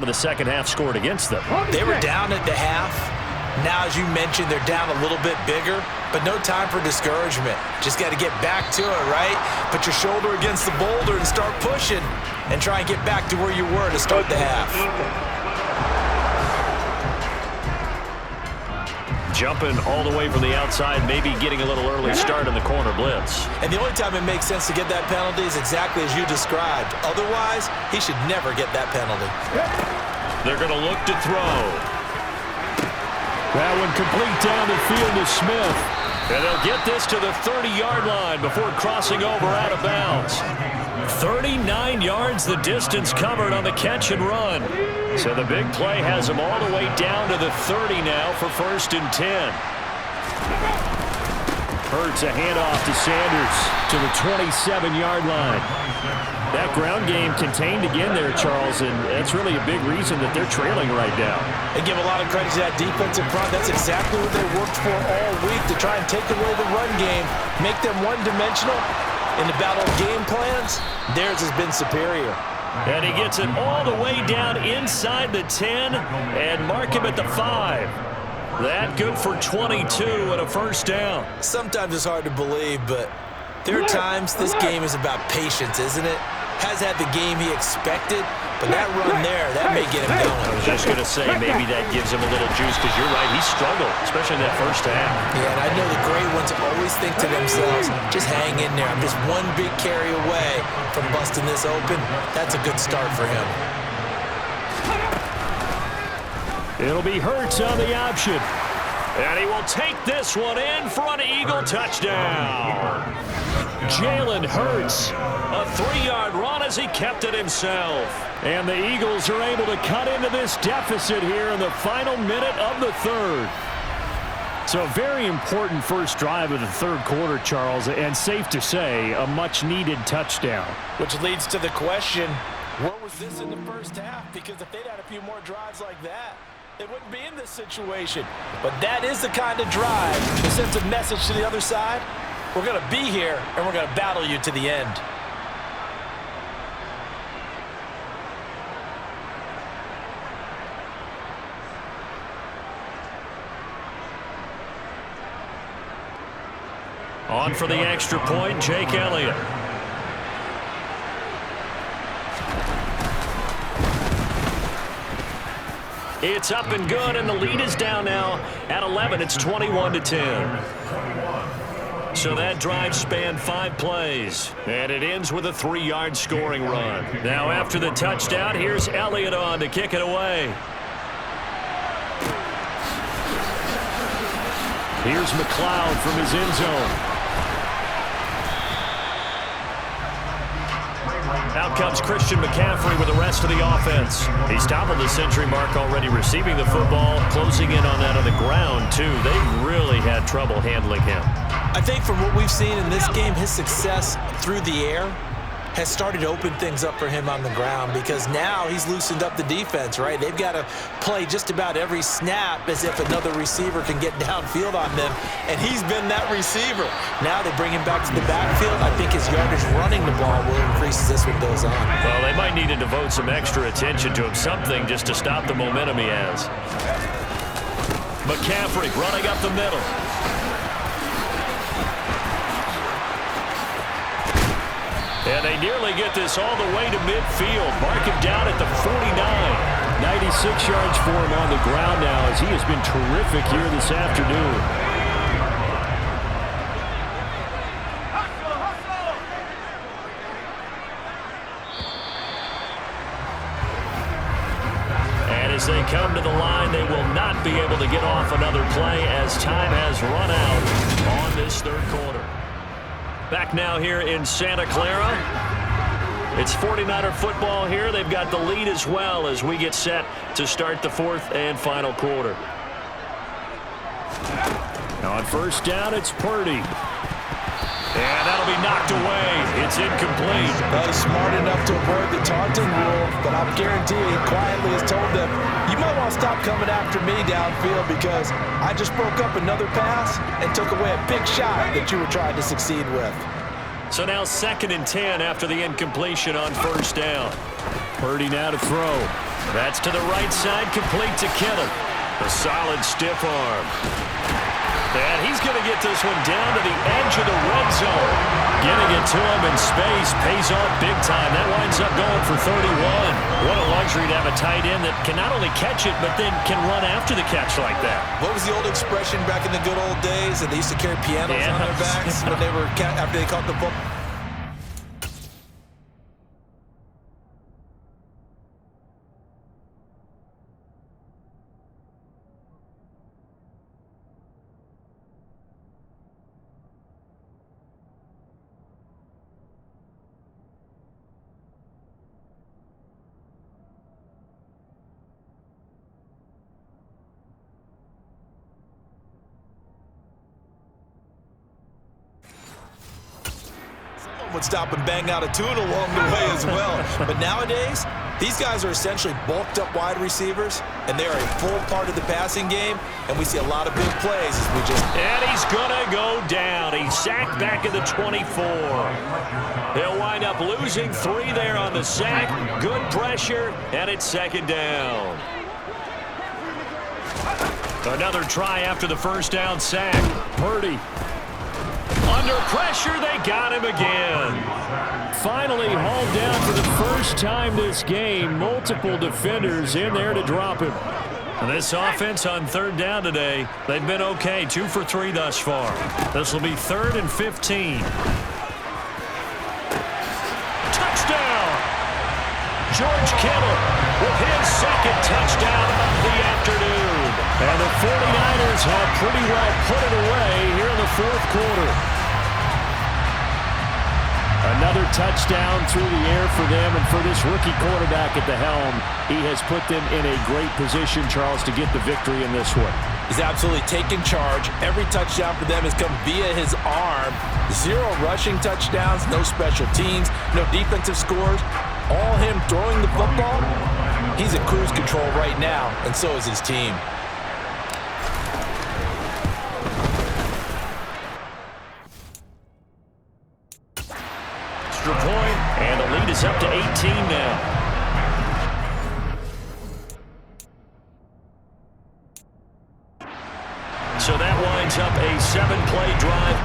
The second half scored against them. They were down at the half. Now, as you mentioned, they're down a little bit bigger, but no time for discouragement. Just got to get back to it, right? Put your shoulder against the boulder and start pushing and try and get back to where you were to start the half. Jumping all the way from the outside, maybe getting a little early start in the corner blitz. And the only time it makes sense to get that penalty is exactly as you described. Otherwise, he should never get that penalty. They're going to look to throw. That one complete down the field to Smith. And they'll get this to the 30-yard line before crossing over out of bounds. 39 yards the distance covered on the catch and run. So the big play has them all the way down to the 30 now for 1st and 10. Hurts a handoff to Sanders to the 27-yard line. That ground game contained again there, Charles, and that's really a big reason that they're trailing right now. They give a lot of credit to that defensive front. That's exactly what they worked for all week, to try and take away the run game, make them one-dimensional. In the battle of game plans, theirs has been superior. And he gets it all the way down inside the 10 and mark him at the 5. That good for 22 and a 1st down. Sometimes it's hard to believe, but there are times this game is about patience, isn't it? Has had the game he expected, but that run there, that may get him going. I was just going to say, maybe that gives him a little juice, because you're right, he struggled, especially in that 1st half. Yeah, and I know the great ones always think to themselves, just hang in there. I'm just one big carry away from busting this open. That's a good start for him. It'll be Hurts on the option. And he will take this one in for an Eagle touchdown. Jalen Hurts, a 3-yard run as he kept it himself. And the Eagles are able to cut into this deficit here in the final minute of the 3rd. So a very important first drive of the 3rd quarter, Charles, and safe to say, a much-needed touchdown. Which leads to the question, where was this in the 1st half? Because if they'd had a few more drives like that, they wouldn't be in this situation. But that is the kind of drive that sends a message to the other side. We're going to be here, and we're going to battle you to the end. On for the extra point, Jake Elliott. It's up and good, and the lead is down now at 11. It's 21-10. So that drive spanned 5 plays, and it ends with a 3-yard scoring run. Now after the touchdown, here's Elliott on to kick it away. Here's McLeod from his end zone. Out comes Christian McCaffrey with the rest of the offense. He's toppled the century mark already receiving the football, closing in on that on the ground, too. They really had trouble handling him. I think from what we've seen in this game, his success through the air has started to open things up for him on the ground, because now he's loosened up the defense, right? They've got to play just about every snap as if another receiver can get downfield on them, and he's been that receiver. Now they bring him back to the backfield. I think his yardage running the ball will increase as this one goes on. Well, they might need to devote some extra attention to him, something just to stop the momentum he has. McCaffrey running up the middle. And they nearly get this all the way to midfield. Mark him down at the 49. 96 yards for him on the ground now, as he has been terrific here this afternoon. And as they come to the line, they will not be able to get off another play as time has run out on this 3rd quarter. Back now here in Santa Clara. It's 49er football here. They've got the lead as well as we get set to start the 4th and final quarter. Now on 1st down, it's Purdy. And that'll be knocked away. It's incomplete. Well, he's smart enough to avoid the taunting rule, but I'm guaranteeing he quietly has told them, you might want to stop coming after me downfield, because I just broke up another pass and took away a big shot that you were trying to succeed with. So now 2nd and 10 after the incompletion on 1st down. Purdy now to throw. That's to the right side, complete to Kittle. A solid stiff arm. And he's going to get this one down to the edge of the red zone. Getting it to him in space pays off big time. That winds up going for 31. What a luxury to have a tight end that can not only catch it, but then can run after the catch like that. What was the old expression back in the good old days? That they used to carry pianos on their backs when they were after they caught the football. Would stop and bang out a tune along the way as well. But nowadays, these guys are essentially bulked up wide receivers, and they are a full part of the passing game, and we see a lot of big plays as we just... And he's going to go down. He's sacked back at the 24. He'll wind up losing 3 there on the sack. Good pressure, and it's second down. Another try after the first down sack. Purdy. Under pressure, they got him again. Finally hauled down for the first time this game. Multiple defenders in there to drop him. And this offense on third down today, they've been okay. 2 for 3 thus far. This will be 3rd and 15. Touchdown! George Kittle with his second touchdown of the afternoon. And the 49ers have pretty well put it away here in the fourth quarter. Another touchdown through the air for them, and for this rookie quarterback at the helm, he has put them in a great position, Charles, to get the victory in this one. He's absolutely taken charge. Every touchdown for them has come via his arm. 0 rushing touchdowns, no special teams, no defensive scores. All him throwing the football. He's at cruise control right now, and so is his team. Point, and the lead is up to 18 now. So that winds up a 7-play drive.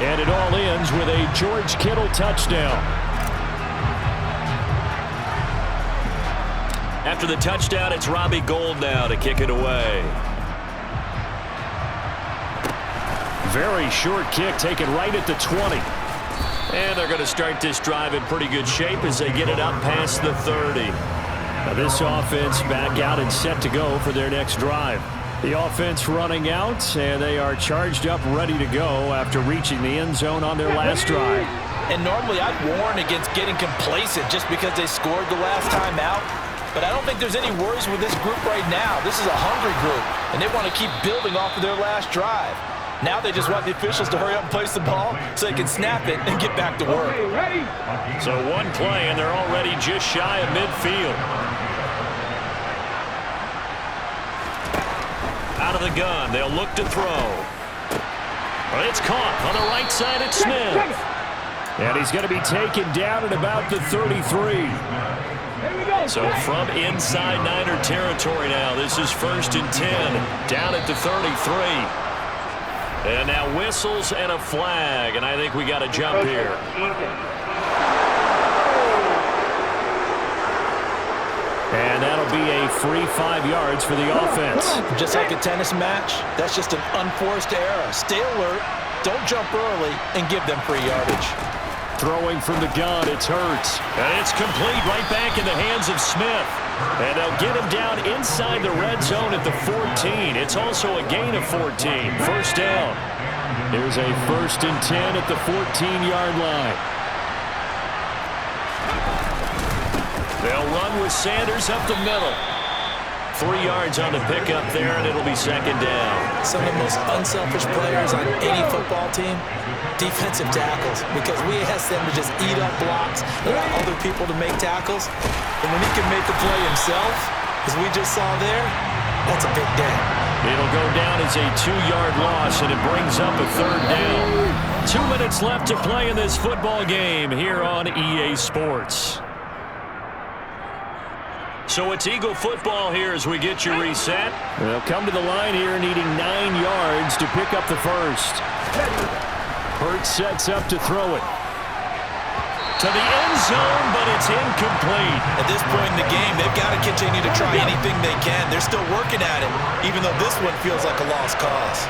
And it all ends with a George Kittle touchdown. After the touchdown, it's Robbie Gould now to kick it away. Very short kick taken right at the 20. And they're going to start this drive in pretty good shape as they get it up past the 30. Now this offense back out and set to go for their next drive. The offense running out, and they are charged up, ready to go after reaching the end zone on their last drive. And normally I'd warn against getting complacent just because they scored the last time out. But I don't think there's any worries with this group right now. This is a hungry group, and they want to keep building off of their last drive. Now they just want the officials to hurry up and place the ball so they can snap it and get back to work. So one play, and they're already just shy of midfield. Out of the gun, they'll look to throw. But it's caught on the right side at Smith. And he's going to be taken down at about the 33. So from inside Niner territory now, this is 1st and 10, down at the 33. And now whistles and a flag, and I think we got a jump here. And that'll be a free 5 yards for the offense. Just like a tennis match, that's just an unforced error. Stay alert, don't jump early, and give them free yardage. Throwing from the gun, it's Hurts. And it's complete right back in the hands of Smith. And they'll get him down inside the red zone at the 14. It's also a gain of 14. First down. Here's a 1st and 10 at the 14-yard line. They'll run with Sanders up the middle. 3 yards on the pickup there, and it'll be second down. Some of the most unselfish players on any football team, defensive tackles, because we ask them to just eat up blocks, allow other people to make tackles. And when he can make a play himself, As we just saw there, that's a big day. It'll go down as a 2-yard loss, and it brings up a 3rd down. 2 minutes left to play in this football game here on EA Sports. So it's Eagle football here as we get you reset. They'll come to the line here needing 9 yards to pick up the first. Hurts sets up to throw it. To the end zone, but it's incomplete. At this point in the game, they've got to continue to try anything they can. They're still working at it, even though this one feels like a lost cause.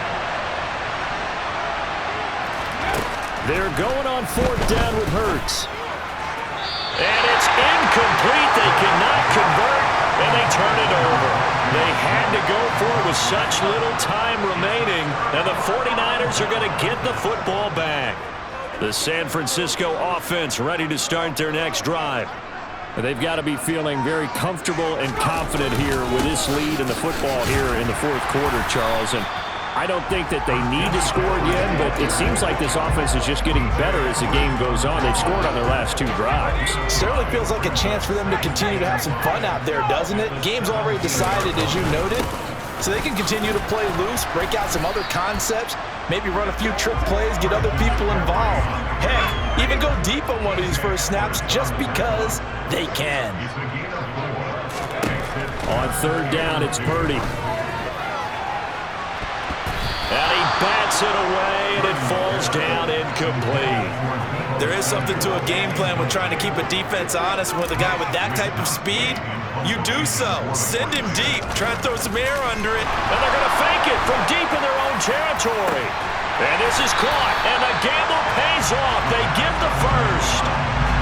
They're going on 4th down with Hurts. And it's incomplete. They cannot convert, and they turn it over. They had to go for it with such little time remaining, and the 49ers are going to get the football back. The San Francisco offense ready to start their next drive. They've got to be feeling very comfortable and confident here with this lead in the football here in the 4th quarter, Charles. And I don't think that they need to score again, but it seems like this offense is just getting better as the game goes on. They've scored on their last 2 drives. Certainly feels like a chance for them to continue to have some fun out there, doesn't it? Game's already decided, as you noted, so they can continue to play loose, break out some other concepts, maybe run a few trick plays, get other people involved. Heck, even go deep on one of these first snaps just because they can. On 3rd down, it's Purdy. And he bats it away, and it falls down incomplete. There is something to a game plan with trying to keep a defense honest. With a guy with that type of speed, you do so. Send him deep. Try and throw some air under it. And they're going to fake it from deep in their own territory. And this is caught, and the gamble pays off. They get the first.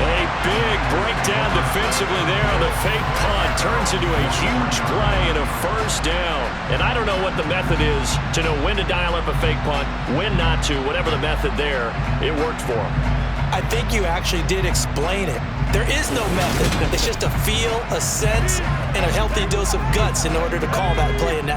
A big breakdown defensively there on the fake punt. Turns into a huge play and a first down. And I don't know what the method is to know when to dial up a fake punt, when not to, whatever the method there, it worked for them. I think you actually did explain it. There is no method. It's just a feel, a sense, and a healthy dose of guts in order to call that play in that